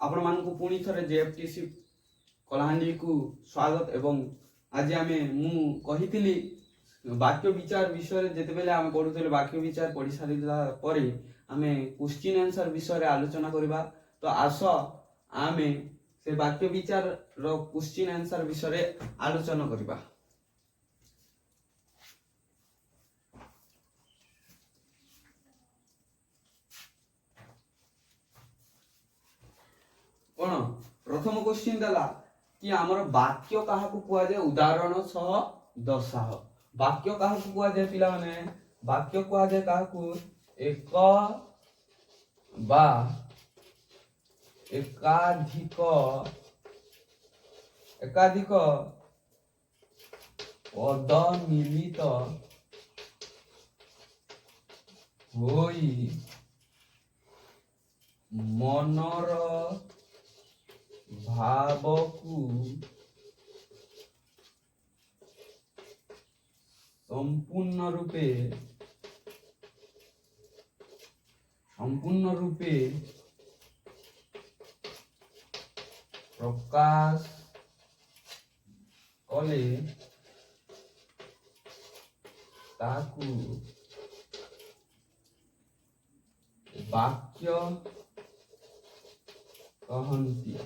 आपण मानकु पुणी थरे जेएफटीसी कलाहांडी को स्वागत। एवं आज आमे मु कहितिली वाक्य विचार विषय जेते बेले आमे पढुथले वाक्य विचार पढी सारिला परे आमे क्वेश्चन आंसर विषय रे आलोचना करबा। तो आस आमे से वाक्य विचार रो क्वेश्चन आंसर विषय रे आलोचना करबा। कोन प्रथम क्वेश्चन दला कि हमर वाक्य काहा को कुआ जाय उदाहरण सह दर्शाह। वाक्य काहा को कुआ जाय पिला माने वाक्य कुआ जाय काहा को एक बा एकाधिक एकाधिक पद मिलित होई मनर भावकु संपूर्ण रूपे प्रकाश कले ताकु वाक्य कहंती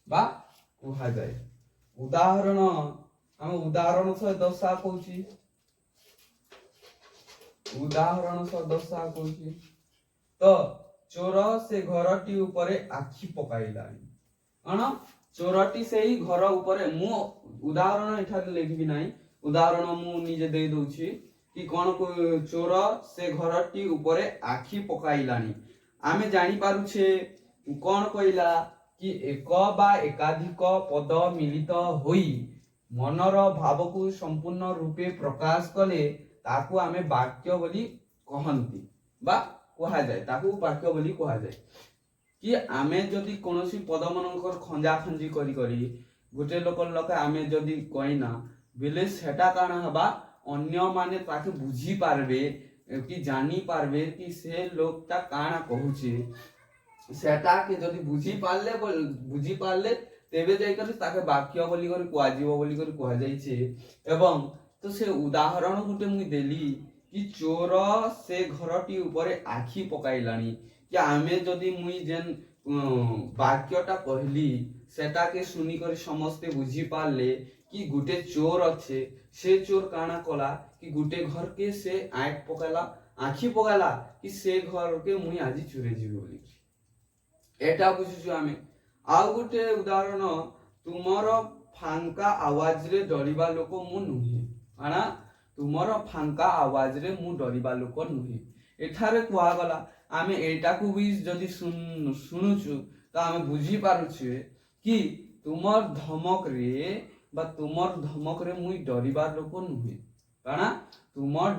बा कुहा जाए। उदाहरण हम उदाहरण से दशा कहूची उदाहरण से दशा कहूची तो चोर से घरटी ऊपरे आखि पकाइलानी अन चोरटी से ही घर ऊपरे मु उदाहरण एठा लिखबी नाही। उदाहरण मु निजे दे दोची कि कोन को चोर से घरटी ऊपरे आखि पकाइलानी। आमे जानि पारुछे कोन कइला कि एक बा एकाधिक पद मिलित होई मनर भाव को संपूर्ण रूपे प्रकाश कले ताकू आमे वाक्य बोली कहंती बा कहा जाए। ताकू वाक्य बोली कहा जाए कि आमे जदि कोनोसी पद मनकर खंजा खंजी करी करी गोटे लोकर लके आमे जदि कइना बेले सेटा काना हबा अन्य माने ताके बुझी पारबे कि जानी पारबे कि से लोकटा काना कहूची। सेटा के जदि बुझी पारले तेबे जाई कर ताके वाक्य बोली कर कुआ जीव बोली कर कुआ जाईछे। एवं तो से उदाहरण गुटे मुई देली कि चोर से घरटी ऊपरे आखि पकाइलानी कि आमे जदि मुई जेन वाक्यटा कहली सेटा के सुनी कर समस्ते बुझी पारले कि गुटे चोर अच्छे से चोर काना कला कि गुटे घर के से आँख पकाला आखि पकाला कि से घर के मुई आज चुरे जीवी बोली एटा बुझुछु आमे। आउ गुटे उदाहरण तुमर फांका आवाज रे डरिबा लोक मु नुहे आना तुमर फांका आवाज रे मु डरिबा लोक नुहे। एठारे कुआ गला आमे एटा को भी जदि सुनुछु तो आमे बुझी पारुछु कि तुमर धमक रे मुई डरिबा लोक नुहे काना तुमर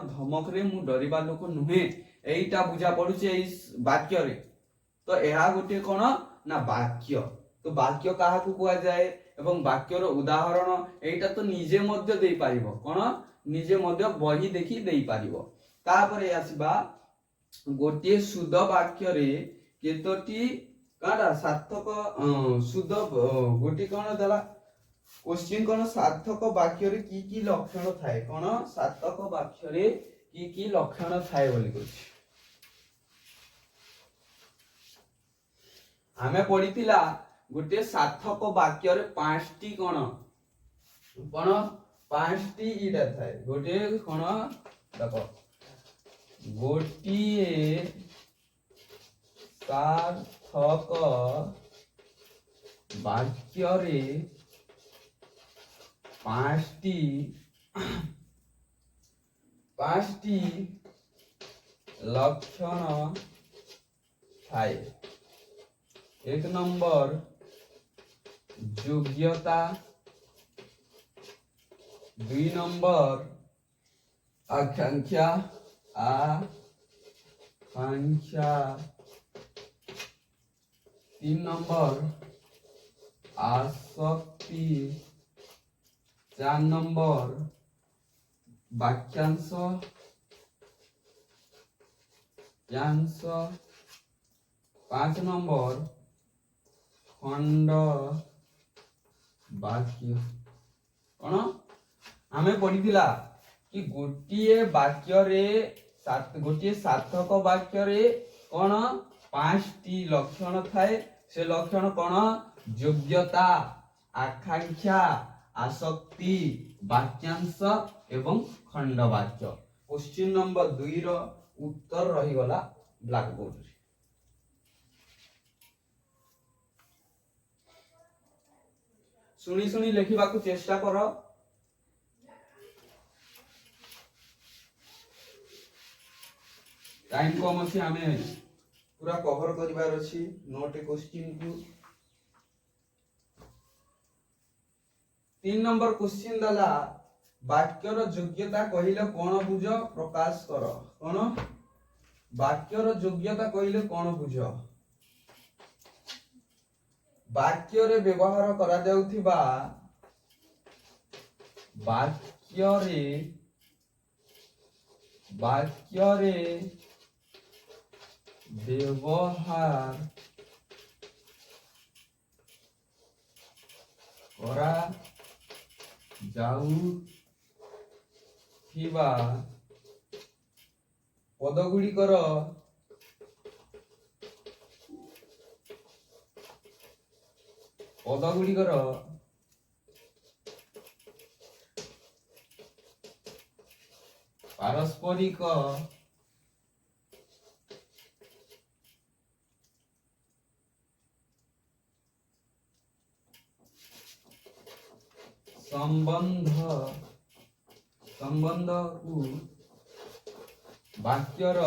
धमक रे मु डरिबा लोक नुहे। एटा बुझा पड़ुचे इस वाक्य रे। तो यह गोटे कोन ना वाक्य। तो वाक्य काहा को कुआ जाए एवं वाक्यर उदाहरण एटा तो निजे मध्य देई पारिबो कोन निजे मध्य बही देखि देई पारिबो। तापरे आसीबा गोटे शुद्ध वाक्य रे केतोटी काडा सार्थक शुद्ध गोटे कोन दला क्वेश्चन कोन सार्थक वाक्य रे की लक्षण थाए कोन सार्थक वाक्य रे की लक्षण थाए बोली कहछि। आमे पढ़ितिला गोटे सार्थक वाक्य रे पांचटी कोन कोन पांचटी इटा थाए गोटे कोन देखो गोटिए सार्थक वाक्य रे पांचटी लक्षण थाए। एक नंबर योग्यता, दुई नंबर आकांक्षा तीन नंबर आसक्ति, चार नंबर वाक्यांश, ବାକ୍ୟାଂଶ 5 ନମ୍ବର ଖଣ୍ଡ ବାକ୍ୟ। କଣ ଆମେ ପଢିଥିଲା କି ଗୋଟିଏ ବାକ୍ୟରେ ଗୋଟିଏ ସାର୍ଥକ ବାକ୍ୟରେ କଣ 5ଟି ଲକ୍ଷଣ ଥାଏ। ସେ ଲକ୍ଷଣ କଣ? ଯୋଗ୍ୟତା, ଆକାଂକ୍ଷା, ଆସକ୍ତି, ବାକ୍ୟାଂଶ ଏବଂ ଖଣ୍ଡ ବାକ୍ୟ। क्वेश्चन नंबर 2 ର उत्तर रहीगला ब्लैक बोर्ड रे। सुनी सुनी लिखा को चेष्टा कर। टाइम कम अच्छी आम पूरा कवर करिवार अछि 9टी क्वेश्चन को। 3 नंबर क्वेश्चन दला वाक्यर योग्यता कहिले कोन बुझ प्रकाश कर। कोन वाक्यर योग्यता कहिले कोन बुझ? वाक्य रे व्यवहार करा जाउथिबा वाक्य रे व्यवहार करा जाउथिबा पदगुड़िकर पारस्परिक संबंध को वाक्यर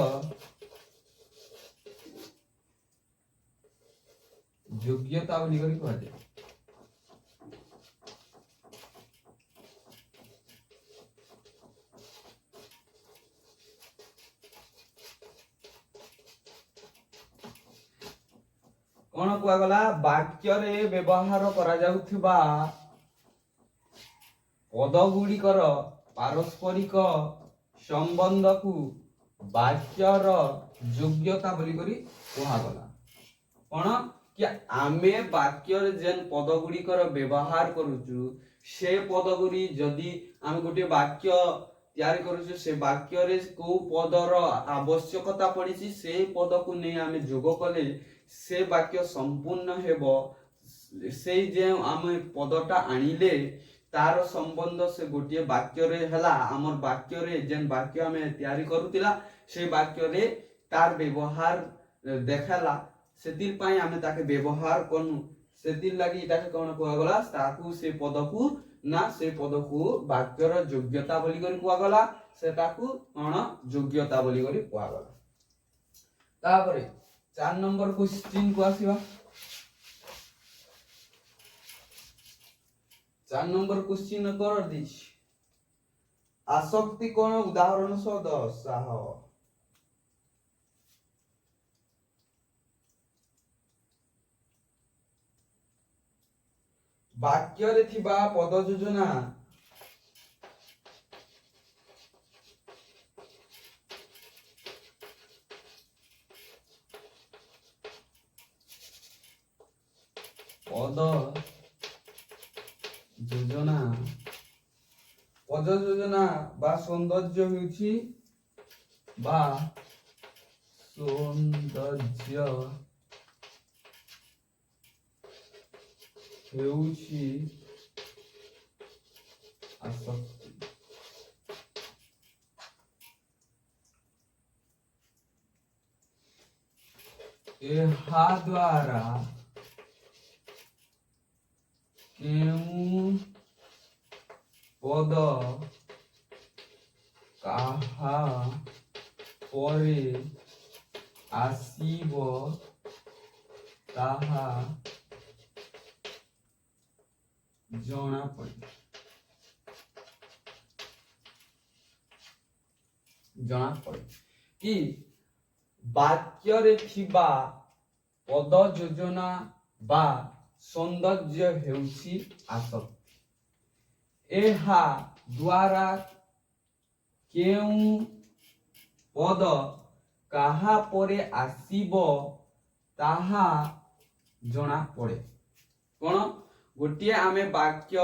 योग्यता बोली कह जाए। कौन कहगला वाक्य रे व्यवहार करा जाउथिबा पदगुड़िकर पारस्परिक संबंध को वाक्यर योग्यता बोली करी कहगला। कौन कि आमे वाक्य रे जेन पदगुड़िकर व्यवहार करूचु से पदगुड़ी जदि आम गोटे वाक्य तैयारी करूचु से वाक्य रे को पदर आवश्यकता पड़ी से पद को नहीं आमे जोग कले से वाक्य संपूर्ण हेबो। से जे आम पदटा आनिले तार संबंध से गोटे वाक्य रे हला। हमर वाक्य रे जेन वाक्य आमे तैयारी करूतिला से वाक्य रे तार व्यवहार देखाला। सेतिर पाई आमे ताके व्यवहार कनु सेतिर लागि ताके कोन कहगला ताकू से पद को ना से पद को वाक्यर योग्यता बोली करी कहगला। सेटाकू कोन योग्यता बोली करी कहगला। तापरे 4 नंबर क्वेश्चन को आसीबा। 4 नंबर क्वेश्चन कर दिस आसक्ति कोन उदाहरण सह दर्शाह। वाक्य रे थिबा पद योजना पद योजना बा सौंदर्य हेउछि बा सौंदर्य हेउछि आसक्ति। एहा द्वारा केउ पद काहा परे आसीब ताहा जना पड़े कि वाक्य रे थिबा पद योजना बा सौंदर्य हेउछि आसक्ति। एहा द्वारा केउ पद କାହା ପରେ ଆସିବ ତାହା ଜଣା ପଡେ। କଣ ଗୋଟିଏ ଆମେ ବାକ୍ୟ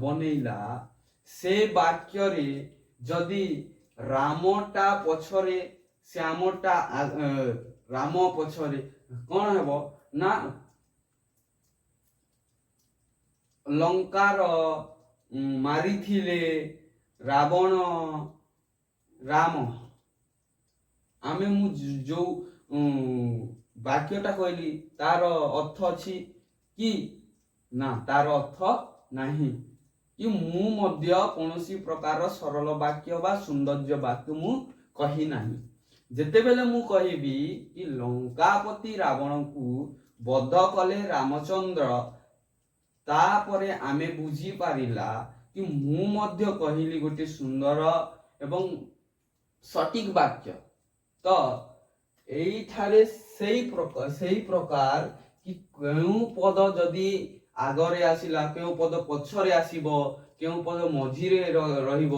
ବନେଇଲା ସେ ବାକ୍ୟରେ ଯଦି ରାମଟା ପଛରେ ଶ୍ୟାମଟା ରାମ ପଛରେ କଣ ହେବ ନା ଲଙ୍କାର ମାରିଥିଲେ ରାବଣ ରାମ। ଆମେ ମୁଁ ଯୋଉ ବାକ୍ୟଟା କହିଲି ତାର ଅର୍ଥ ଅଛି କି ନା ତାର ଅର୍ଥ ନାହିଁ କି ମୁଁ ମଧ୍ୟ କୌଣସି ପ୍ରକାର ସରଳ ବାକ୍ୟ ବା ସୌନ୍ଦର୍ଯ୍ୟ ବାକ୍ୟ ମୁଁ କହି ନାହିଁ। ଯେତେବେଳେ ମୁଁ କହିବି କି ଲଙ୍କାପତି ରାବଣକୁ ବଧ କଲେ ରାମଚନ୍ଦ୍ର ତାପରେ ଆମେ ବୁଝିପାରିଲା କି ମୁଁ ମଧ୍ୟ କହିଲି ଗୋଟେ ସୁନ୍ଦର ଏବଂ ସଠିକ ବାକ୍ୟ। ତ এইଠାରେ ସେଇ ପ୍ରକାର କି କେଉଁ ପଦ ଯଦି ଆଗରେ ଆସିଲା କେଉଁ ପଦ ପଛରେ ଆସିବ କେଉଁ ପଦ ମଝିରେ ରହିବ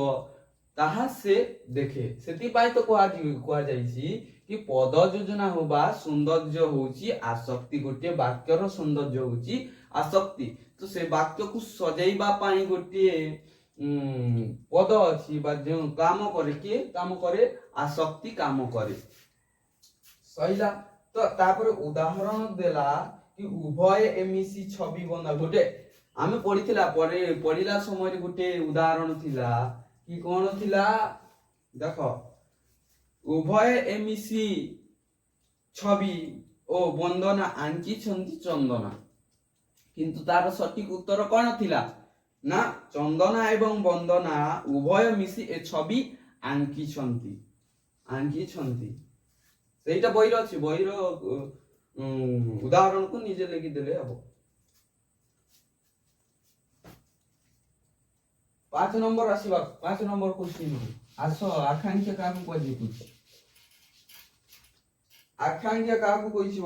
ତାହା ସେ ଦେଖେ। ସେଥିପାଇଁ ତ କୁହାଯାଇଛି କି ପଦ ଯୋଜନା ବା ସୌନ୍ଦର୍ଯ୍ୟ ହଉଛି ଆସକ୍ତି। ଗୋଟିଏ ବାକ୍ୟର ସୌନ୍ଦର୍ଯ୍ୟ ହଉଛି ଆସକ୍ତି। ତ ସେ ବାକ୍ୟକୁ ସଜେଇବା ପାଇଁ ଗୋଟିଏ ପଦ ଅଛି ବା ଯେଉଁ କାମ କରେ କିଏ କାମ କରେ ଆସକ୍ତି କାମ କରେ। ସଇଲା। ତ ତାପରେ ଉଦାହରଣ ଦେଲା କି ଉଭୟ ଏମିସି ଛବି ବନ୍ଧା। ଗୋଟେ ଆମେ ପଢିଲା ସମୟରେ ଗୋଟେ ଉଦାହରଣ ଥିଲା କି କଣ ଥିଲା ଦେଖ ଉଭୟ ଏମିସି ଛବି ଓ ବନ୍ଦନା ଆଙ୍କିଛନ୍ତି ଚନ୍ଦନା। କିନ୍ତୁ ତାର ସଠିକ ଉତ୍ତର କଣ ଥିଲା ନା ଚନ୍ଦନା ଏବଂ ବନ୍ଦନା ଉଭୟ ମିଶି ଏ ଛବି ଆଙ୍କିଛନ୍ତି। ସେଇଟା ବହିର ଅଛି। ବହିର ଉଦାହରଣକୁ ନିଜେ ଲେଖିଦେଲେ ହବ। 5 ନମ୍ବର ଆସିବା। 5 ନମ୍ବର କ୍ୱେଶ୍ଚିନ୍ ଆସ। ଆକାଂକ୍ଷା କାହାକୁ କୁହାଯାଉଛି? ଆକାଂକ୍ଷା କାହାକୁ କହିଛି?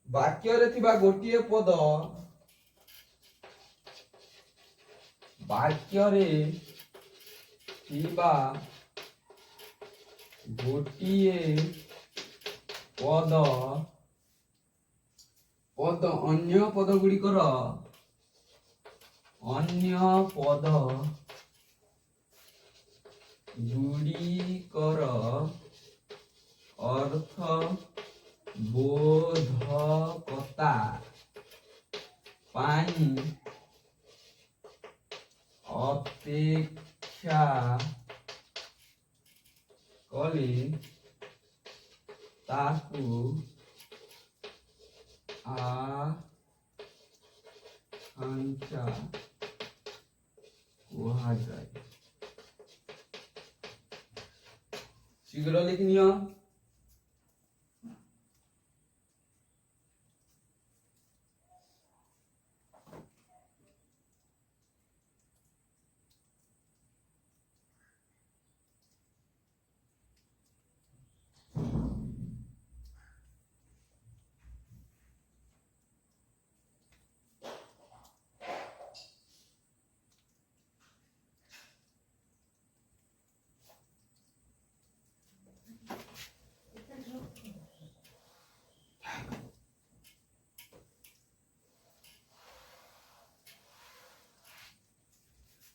ବାକ୍ୟରେ ଥିବା ଗୋଟିଏ ପଦ ଅନ୍ୟ ପଦ ଗୁଡ଼ିକର ଅର୍ଥ ବୋଧକତା ପାଇଁ ଅପେକ୍ଷା କଲେ ତାକୁ ଆକାଂକ୍ଷା କୁହାଯାଏ। ଶୀଘ୍ର ଲେଖିନିଅ।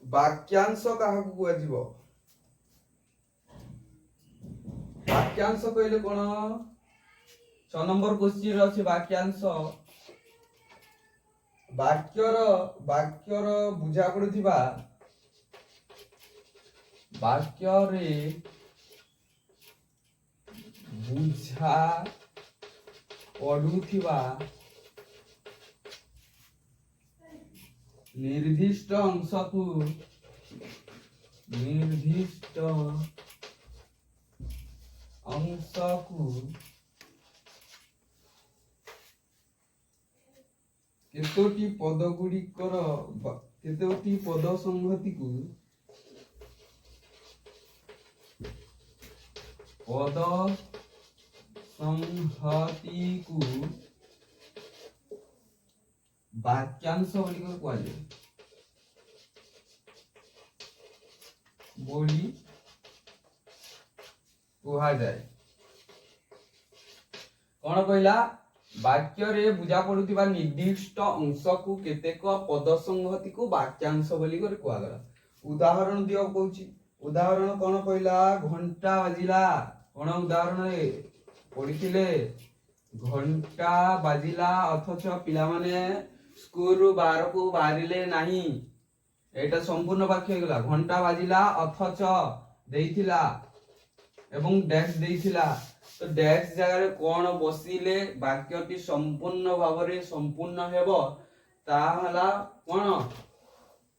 ବାକ୍ୟାଂଶ କାହାକୁ କୁହାଯିବ? ବାକ୍ୟାଂଶ କହିଲେ କଣ? 6 ନମ୍ବର କ୍ୱେଶ୍ଚିନ୍ ଅଛି ବାକ୍ୟାଂଶ। ବାକ୍ୟର ବୁଝା ପଡୁଥିବା ବାକ୍ୟରେ ବୁଝା ପଡୁଥିବା ନିର୍ଦ୍ଦିଷ୍ଟ ଅଂଶକୁ କେତୋଟି ପଦ ସଂହତିକୁ ବାକ୍ୟାଂଶ ଗୁଡ଼ିକ କୁହାଯାଏ ବୋଲି कुहा जाए कौन कहला वाक्य रे बुझा पड़ुथिबा निर्दिष्ट अंश को केतेक पद संगति को वाक्यांश बोली कर कुआ गला उदाहरण दियो कहूची उदाहरण कौन कहला घंटा बाजिला कौन उदाहरण रे पढ़िथिले घंटा बाजिला अथच पिला माने स्कूल रु बाहर को बाहरिले नाही एटा संपूर्ण वाक्य गला घंटा बाजिला अथच देइथिला एवं डैश देइथिला तो डैश जगह रे कोन बसिले वाक्यटी संपूर्ण भावरे संपूर्ण हेबो ता हला कोन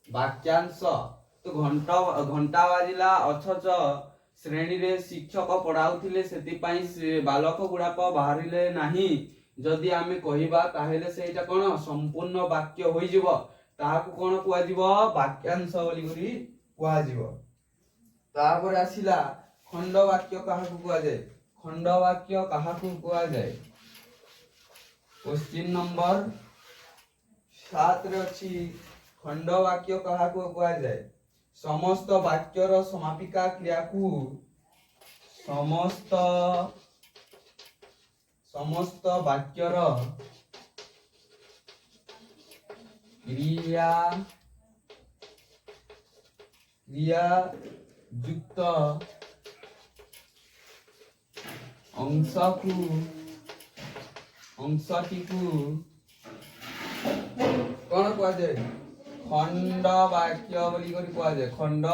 वाक्यांश तो घंटा घंटा बाजिला अथच श्रेणी रे शिक्षक पढ़ाउथिले सेति पई बालक गुडाक बाहरिले नाही जदि आमे कहिबा ताहेले सेटा कोन संपूर्ण वाक्य होई जिवो ताहाकु कोन कुआ जिवो वाक्यांश बोली करी कुआ जिवो तापर आसिला खंड वाक्य काहाकु कुआ जाय खंड वाक्य काहाकु कुआ जाय क्वेश्चन नंबर 7 रे अछि खंड वाक्य काहाकु कुआ जाय समस्त वाक्यर समापिका क्रिया को समस्त वाक्यर क्रिया युक्त अंशटी को कौन कुआ जाए खंड वाक्य बोली करी कुआ जाए खंड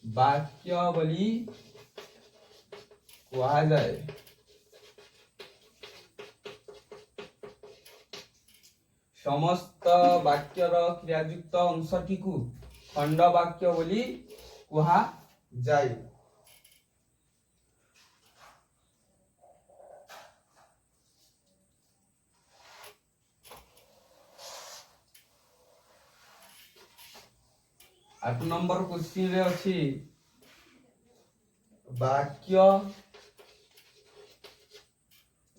वाक्य बोली कुआ जाए समस्त वाक्यर क्रियायुक्त अंशटी को खंड वाक्य बोली कुहा जाए 8 नंबर क्वेश्चन रे अछि वाक्य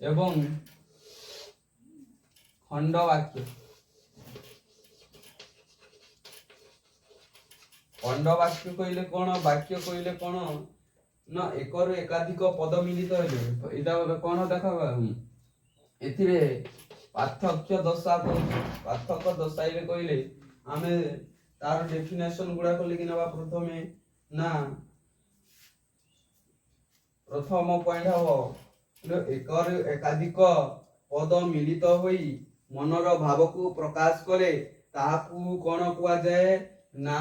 एवं खंड वाक्य खंड वाक्य कहले कोन वाक्य कहले कोन ना एकर एकाधिक पद मिलित हेले एटा कोन देखा एथिरे पार्थक्य दशा पार्थक्य दशाइले कहले आमे तार डेफिनेशन गुडा को लिखि नबा प्रथमे ना प्रथम पॉइंट हो एकर एकाधिक पद मिलित होई मनर भाव को प्रकाश करे ताहाकू कोन कुआ जाए ना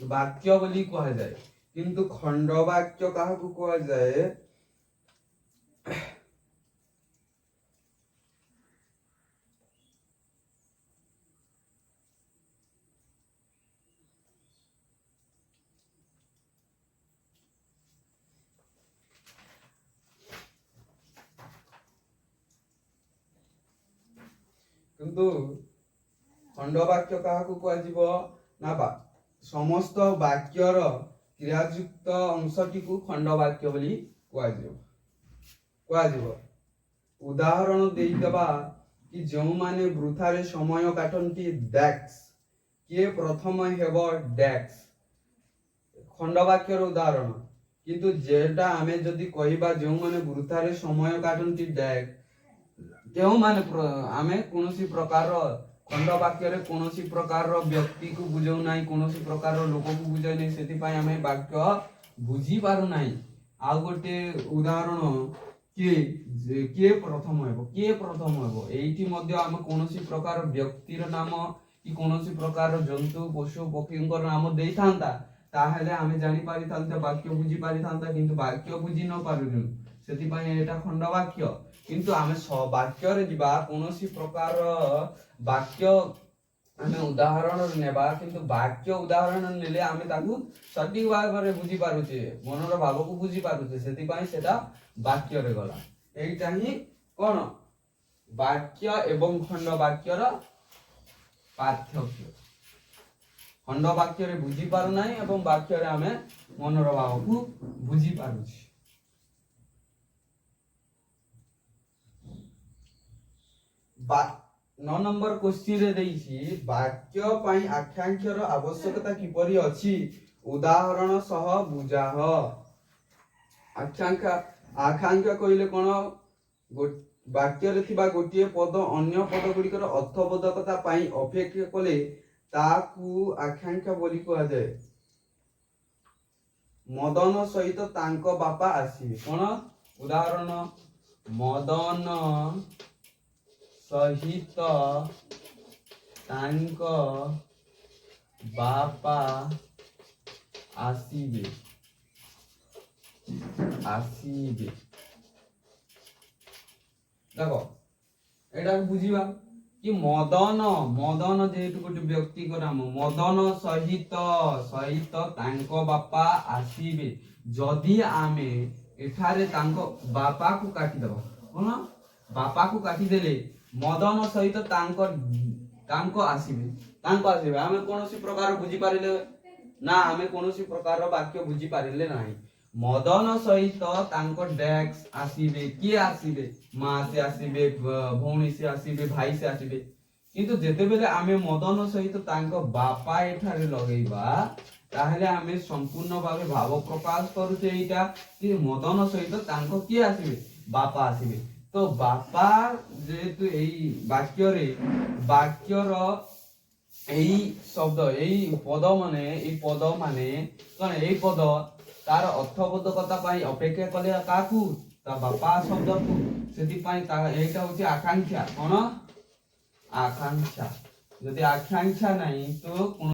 वाक्य बोली कुआ जाए किंतु खंड वाक्य काहाकू कुआ जाए किंतु खंड वाक्य काहाकू कुआ जीवो ना समस्त वाक्यर क्रियायुक्त अंशटी को खंड वाक्य बोली कुआ जीवो उदाहरण देई देबा कि जो माने वृथारे समय काटंती डैक्स के प्रथम हेबो डैक्स खंड वाक्यर उदाहरण किंतु जेटा आमे जदी कहिबा जो माने वृथारे समय काटंती डैक्स केउ माने आमे कोनोसी प्रकार खंड वाक्य रे कोनोसी प्रकार व्यक्ति को बुझौ नाही कोनोसी प्रकार लोक को बुझै नै सेति पय आमे वाक्य बुझी पारु नाही आ गोटे उदाहरण के प्रथम हेबो एठी मध्ये आमे कोनोसी प्रकार व्यक्तिर नाम कि कोनोसी प्रकार जंतु पशु पक्षींकर नाम देई थांता ताहेले आमे जानि पारि थांते वाक्य बुझी पारि थांता किंतु वाक्य बुझी न पारुनु सेति पय एटा खंड वाक्य किंतु आमे वाक्य रे दिबा कोनोसी प्रकार वाक्य आमे उदाहरण नेबा किंतु वाक्य उदाहरण नेले आमे ताकू सटीक भाबरे बुझी पारुचे मनर भाव को बुझी पारुचे सेति पय सेटा वाक्य रे गला एटा ही कोन वाक्य एवं खंड वाक्यर पार्थक्य खंड वाक्य रे बुझी पारु नाही एवं वाक्य रे आमे मनर भाव को बुझी पारुची 9 नंबर क्वेश्चन रे देइछि वाक्य पई आख्यांख्यर आवश्यकता किपरि अछि उदाहरण सह बुझाह ଆକାଂକ୍ଷା ଆକାଂକ୍ଷା କହିଲେ କ'ଣ ବାକ୍ୟରେ ଥିବା ଗୋଟିଏ ପଦ ଅନ୍ୟ ପଦ ଗୁଡ଼ିକର ଅର୍ଥବୋଧକତା ପାଇଁ ଅପେକ୍ଷା କଲେ ତାକୁ ଆକାଂକ୍ଷା ବୋଲି କୁହାଯାଏ। ମଦନ ସହିତ ତାଙ୍କ ବାପା ଆସିବେ। କ'ଣ ଉଦାହରଣ? ମଦନ ସହିତ ତାଙ୍କ ବାପା ଆସିବେ। ଆସିବେ ଦେଖ ଏଇଟା ବୁଝିବା कि मदन मदन जेहेतु गोटे व्यक्ति को नाम मदन सहित सहित तांको बापा आसीबे जदि आमे एठारे तांको बापा को काटी दबा कोन बापा को काटी देले मदन सहित तांको आसीबे आमे कोनोसी प्रकार बुझी पारिले ना आमे कोनोसी प्रकार वाक्य बुझी पारिले नाही। मदन सहित तांको डेक्स आसीबे किए आसीबे मां से आसीबे भौणी से आसीबे भाई से आसीबे किंतु जेते बेले आमे मदन सहित तांको बापा एठारे लगेबा ताहले आमे संपूर्ण भावे भाव प्रकाश करूचे एटा कि मदन सहित तांको किए आसीबे बापा आसीबे। तो बापा जेतु एई वाक्यर एई शब्द एई पद माने कने एई पद तार अर्थबोधकता पाई अपेक्षा कले काकू ता बापा शब्द को सेति पाई ता एटा होची आकांक्षा कोन आकांक्षा जदि आकांक्षा नहीं तो